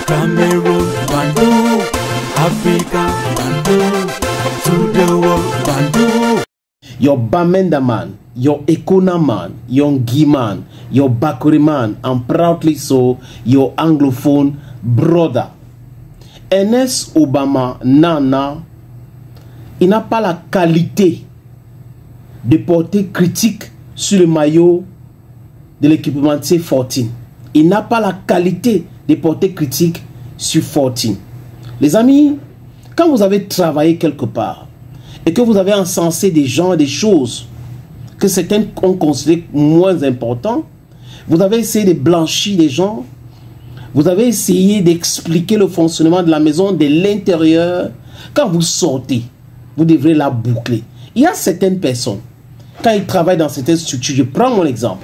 Cameroon, Bandung, Africa, Bandung, to the world, Bandung. Your Bamenda man, your Ekona man, your Ngi man, your Bakuri man, and proudly so, your Anglophone brother. Ernest Obama Nana, il n'a pas la qualité de porter critique sur le maillot de l'équipementier 14. Il n'a pas la qualité de porter critique sur 14. Les amis, quand vous avez travaillé quelque part et que vous avez encensé des gens et des choses que certains ont considéré moins importants, vous avez essayé de blanchir des gens, vous avez essayé d'expliquer le fonctionnement de la maison de l'intérieur. Quand vous sortez, vous devrez la boucler. Il y a certaines personnes, quand ils travaillent dans certaines structures, je prends mon exemple.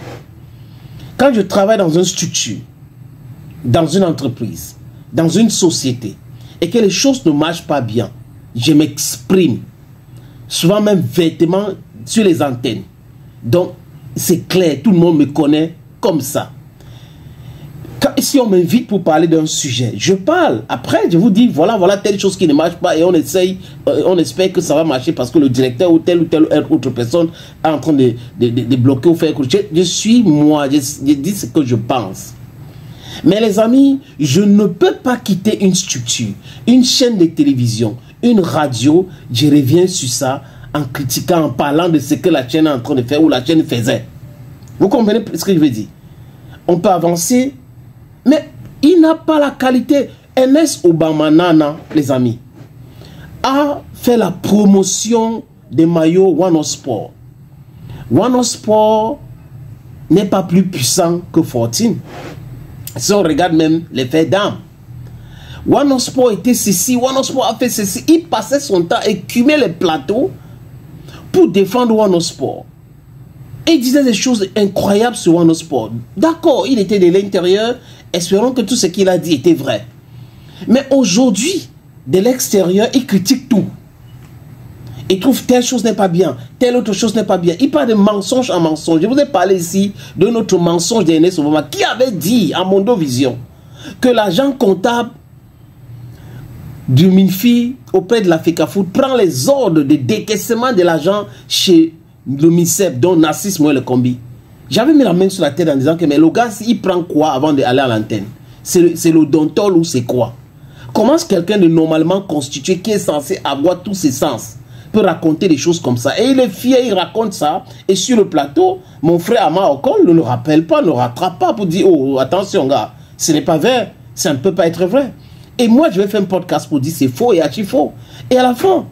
Quand je travaille dans une structure, dans une entreprise, dans une société, et que les choses ne marchent pas bien, je m'exprime, souvent même vêtements sur les antennes. Donc, c'est clair, tout le monde me connaît comme ça. Si on m'invite pour parler d'un sujet, je parle. Après, je vous dis, voilà telle chose qui ne marche pas et on essaye, on espère que ça va marcher parce que le directeur ou telle autre personne est en train de bloquer ou faire quelque chose. Je suis moi, je dis ce que je pense. Mais les amis, je ne peux pas quitter une structure, une chaîne de télévision, une radio, je reviens sur ça en critiquant, en parlant de ce que la chaîne est en train de faire ou la chaîne faisait. Vous comprenez ce que je veux dire? On peut avancer, mais il n'a pas la qualité. Ernest Obama Nana, les amis, a fait la promotion des maillots One Sport. One Sport n'est pas plus puissant que 14. Si on regarde même les faits d'armes, One Sport était ceci, One Sport a fait ceci. Il passait son temps à écumer les plateaux pour défendre One Sport. Et il disait des choses incroyables sur One Sport. D'accord, il était de l'intérieur. Espérons que tout ce qu'il a dit était vrai. Mais aujourd'hui, de l'extérieur, il critique tout. Il trouve telle chose n'est pas bien, telle autre chose n'est pas bien. Il parle de mensonge en mensonge. Je vous ai parlé ici de notre mensonge d'Ernest Obama qui avait dit à Mondovision que l'agent comptable du MINFI auprès de la FECAFOOT prend les ordres de décaissement de l'argent chez le MICEP, dont Narcisse Moël Combi. J'avais mis la main sur la tête en disant que mais le gars, il prend quoi avant d'aller à l'antenne? C'est l'odontol ou c'est quoi? Comment est-ce quelqu'un de normalement constitué qui est censé avoir tous ses sens peut raconter des choses comme ça? Et il est fier, il raconte ça. Et sur le plateau, mon frère Ama Okon ne le rappelle pas, ne le rattrape pas pour dire oh attention gars, ce n'est pas vrai, ça ne peut pas être vrai. Et moi je vais faire un podcast pour dire c'est faux et archi faux. Et à la fin,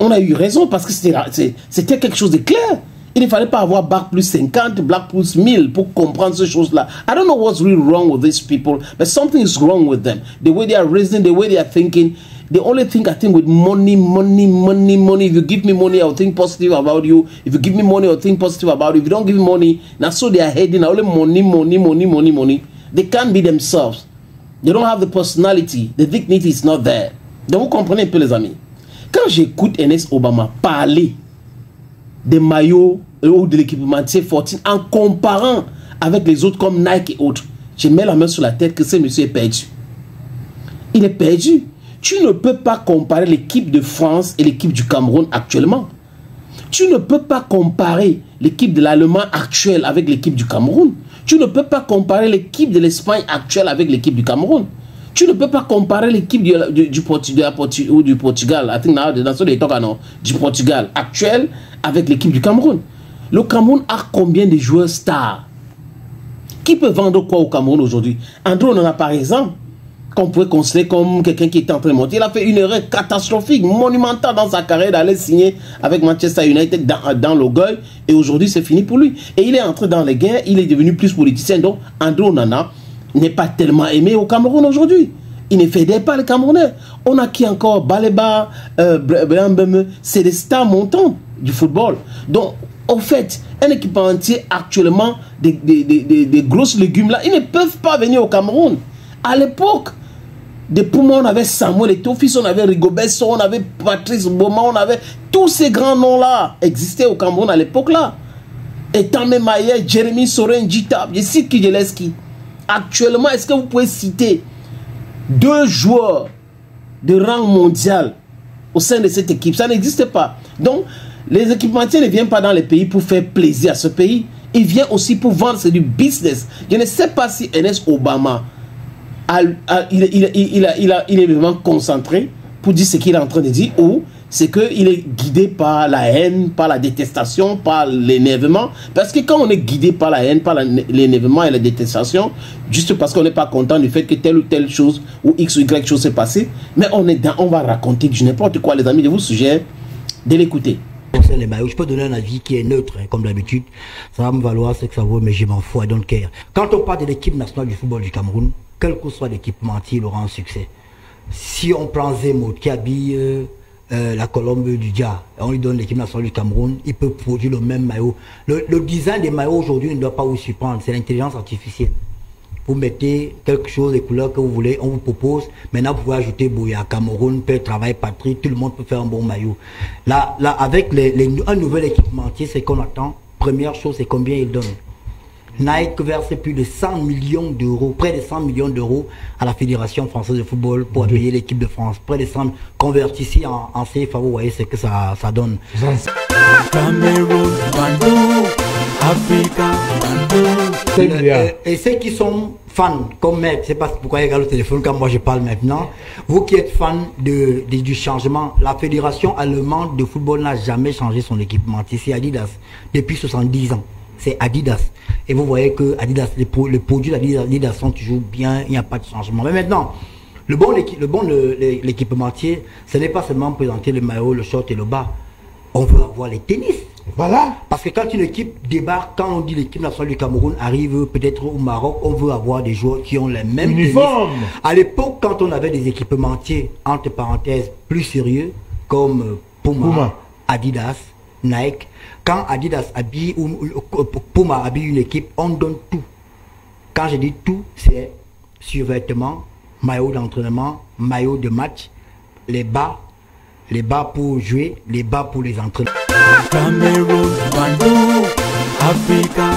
on a eu raison parce que c'était quelque chose de clair. Il ne fallait pas avoir Bac plus 50, Bac plus 1000 pour comprendre ces choses-là. I don't know what's really wrong with these people, but something is wrong with them. The way they are reasoning, the way they are thinking. The only thing I think with money. If you give me money, I'll think positive about you. If you give me money, I'll think positive about you. If you don't give me money, now so they are heading only money. They can't be themselves. They don't have the personality. The dignity is not there. Donc vous comprenez un peu les amis. Quand j'écoute Ernest Obama parler des maillots ou de l'équipementier 14 en comparant avec les autres comme Nike et autres, je mets la main sur la tête que ce monsieur est perdu. Il est perdu. Tu ne peux pas comparer l'équipe de France et l'équipe du Cameroun actuellement. Tu ne peux pas comparer l'équipe de l'Allemagne actuelle avec l'équipe du Cameroun. Tu ne peux pas comparer l'équipe de l'Espagne actuelle avec l'équipe du Cameroun. Tu ne peux pas comparer l'équipe du Portugal, I think now, du Portugal actuel avec l'équipe du Cameroun. Le Cameroun a combien de joueurs stars? Qui peut vendre quoi au Cameroun aujourd'hui? André Onana par exemple, qu'on pourrait considérer comme quelqu'un qui était en train de monter. Il a fait une erreur catastrophique, monumentale dans sa carrière d'aller signer avec Manchester United dans l'orgueil. Et aujourd'hui, c'est fini pour lui. Et il est entré dans les guerres, il est devenu plus politicien. Donc, André Onana n'est pas tellement aimé au Cameroun aujourd'hui. Il ne fédère pas les Camerounais. On a qui encore? Baleba, c'est des stars montantes du football. Donc, en fait, un équipementier actuellement, des grosses légumes là, ils ne peuvent pas venir au Cameroun. À l'époque, depuis moi, on avait Samuel Eto'o-Fils, on avait Rigobert Song, on avait Patrice Boma, on avait tous ces grands noms-là existaient au Cameroun à l'époque-là. Et Tamé Maye, Jérémy Soren, Jita, je cite Kijeleski. Actuellement, est-ce que vous pouvez citer 2 joueurs de rang mondial au sein de cette équipe. Ça n'existe pas. Donc, les équipementiers ne viennent pas dans les pays pour faire plaisir à ce pays. Ils viennent aussi pour vendre, c'est du business. Je ne sais pas si Ernest Obama il est vraiment concentré pour dire ce qu'il est en train de dire, ou c'est qu'il est guidé par la haine, par la détestation, par l'énervement. Parce que quand on est guidé par la haine, par l'énervement et la détestation, juste parce qu'on n'est pas content du fait que telle ou telle chose ou X ou Y chose s'est passée, mais on va raconter du n'importe quoi, les amis. Je vous suggère de l'écouter. Les maillots, je peux donner un avis qui est neutre, hein, comme d'habitude. Ça va me valoir ce que ça vaut, mais je m'en fous, I don't care. Quand on parle de l'équipe nationale du football du Cameroun, quel que soit l'équipementier, il aura un succès. Si on prend Zemmour qui habille la colombe du Dia, on lui donne l'équipe nationale du Cameroun, il peut produire le même maillot. Le design des maillots aujourd'hui ne doit pas vous surprendre, c'est l'intelligence artificielle. Vous mettez quelque chose, les couleurs que vous voulez, on vous propose. Maintenant, vous pouvez ajouter Bouya, Cameroun, peut travailler Patrick, tout le monde peut faire un bon maillot. Là avec un nouvel équipementier, c'est qu'on attend. Première chose, c'est combien il donne. Nike verse plus de 100 millions d'euros, près de 100 millions d'euros à la Fédération française de football pour appuyer l'équipe de France. Près de 100, convertis ici en CFA, vous voyez ce que ça donne. Cameroun, Bandou, Africa, Bandou. Et ceux qui sont fans, comme Maître, je ne sais pas pourquoi il regarde le téléphone quand moi je parle maintenant, vous qui êtes fans du changement, la Fédération allemande de football n'a jamais changé son équipementier, c'est Adidas, depuis 70 ans. C'est Adidas. Et vous voyez que Adidas, les produits d'Adidas sont toujours bien, il n'y a pas de changement. Mais maintenant, l'équipementier, ce n'est pas seulement présenter le maillot, le short et le bas. On veut avoir les tennis. Voilà. Parce que quand une équipe débarque, quand on dit l'équipe nationale du Cameroun arrive peut-être au Maroc, on veut avoir des joueurs qui ont les mêmes uniformes. À l'époque, quand on avait des équipementiers, entre parenthèses, plus sérieux, comme Puma. Adidas, Nike, quand Adidas habille ou Puma habille une équipe, on donne tout. Quand je dis tout, c'est survêtement, maillot d'entraînement, maillot de match, les bas pour jouer, les bas pour les entraînements. Cameroun, Bandou, Africa,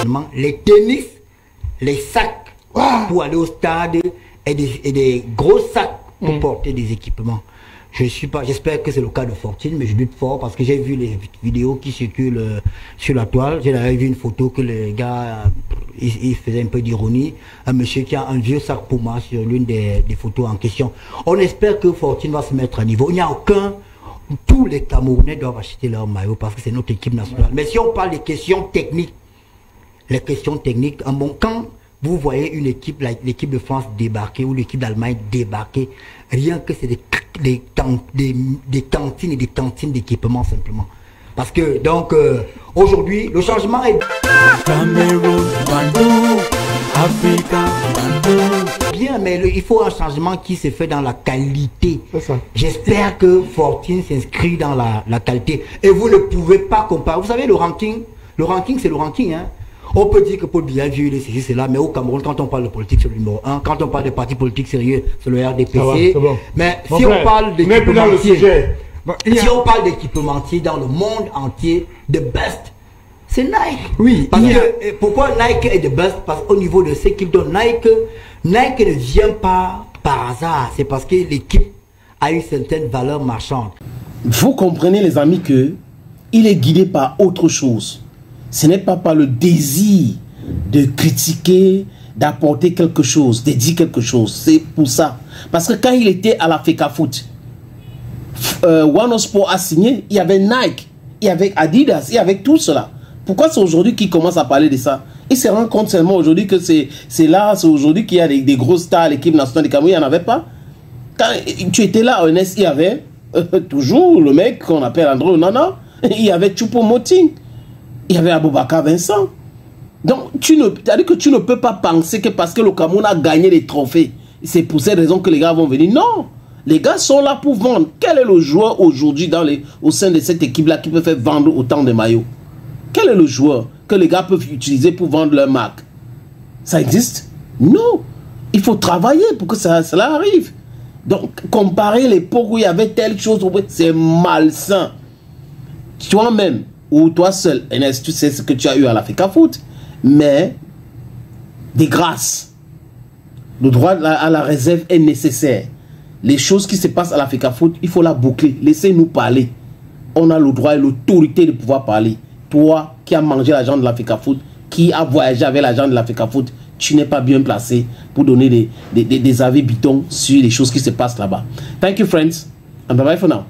Bandou. Les tennis, les sacs pour aller au stade et des gros sacs pour porter des équipements. J'espère que c'est le cas de Fortune, mais je doute fort parce que j'ai vu les vidéos qui circulent sur la toile. J'ai vu une photo que les gars, il faisait un peu d'ironie. Un monsieur qui a un vieux sac Puma sur l'une des photos en question. On espère que Fortune va se mettre à niveau. Il n'y a aucun... Tous les Camerounais doivent acheter leur maillot parce que c'est notre équipe nationale. Mais si on parle des questions techniques, quand vous voyez une équipe, l'équipe de France débarquer ou l'équipe d'Allemagne débarquer, rien que c'est des cantines et des cantines d'équipement simplement. Parce que donc aujourd'hui le changement est Cameroun, Bandou, Africa, Bandou. Bien, mais il faut un changement qui se fait dans la qualité. J'espère que Fortune s'inscrit dans la qualité. Et vous ne pouvez pas comparer. Vous savez le ranking c'est le ranking, hein. On peut dire que Paul Biya, il est ceci, c'est là, mais au Cameroun, quand on parle de politique, c'est le numéro 1. Quand on parle de partis politiques sérieux, c'est le RDPC. Bon. Mais si on parle d'équipementier, si on parle d'équipementier dans le monde entier, the best, c'est Nike. Oui. Parce que, pourquoi Nike est the best? Parce qu'au niveau de ce qu'il donne, Nike ne vient pas par hasard. C'est parce que l'équipe a une certaine valeur marchande. Vous comprenez, les amis, que il est guidé par autre chose. Ce n'est pas par le désir de critiquer, d'apporter quelque chose, de dire quelque chose. C'est pour ça. Parce que quand il était à la FECAFOOT, One Sport a signé, il y avait Nike, il y avait Adidas, il y avait tout cela. Pourquoi c'est aujourd'hui qu'il commence à parler de ça? Il se rend compte seulement aujourd'hui que c'est aujourd'hui qu'il y a des grosses stars à l'équipe nationale du Cameroun. Il n'y en avait pas. Quand tu étais là, Ernest, il y avait toujours le mec qu'on appelle André Onana, il y avait Choupo-Moting. Il y avait Aboubakar Vincent. Donc, c'est-à-dire que tu ne peux pas penser que parce que le Cameroun a gagné des trophées, c'est pour cette raison que les gars vont venir. Non, les gars sont là pour vendre. Quel est le joueur aujourd'hui au sein de cette équipe-là qui peut faire vendre autant de maillots? Quel est le joueur que les gars peuvent utiliser pour vendre leur marque? Ça existe? Non. Il faut travailler pour que cela arrive. Donc, comparer l'époque où il y avait telle chose, c'est malsain. Toi-même, ou toi seul, Ernest, tu sais ce que tu as eu à la FECAFOOT, mais de grâce, Le droit à la réserve est nécessaire. Les choses qui se passent à l'Africa Foot, il faut la boucler. Laissez-nous parler. On a le droit et l'autorité de pouvoir parler. Toi qui as mangé l'argent de l'Africa Foot, qui a voyagé avec l'argent de l'Africa Foot, tu n'es pas bien placé pour donner des avis bidons sur les choses qui se passent là-bas. Thank you, friends. And bye-bye for now.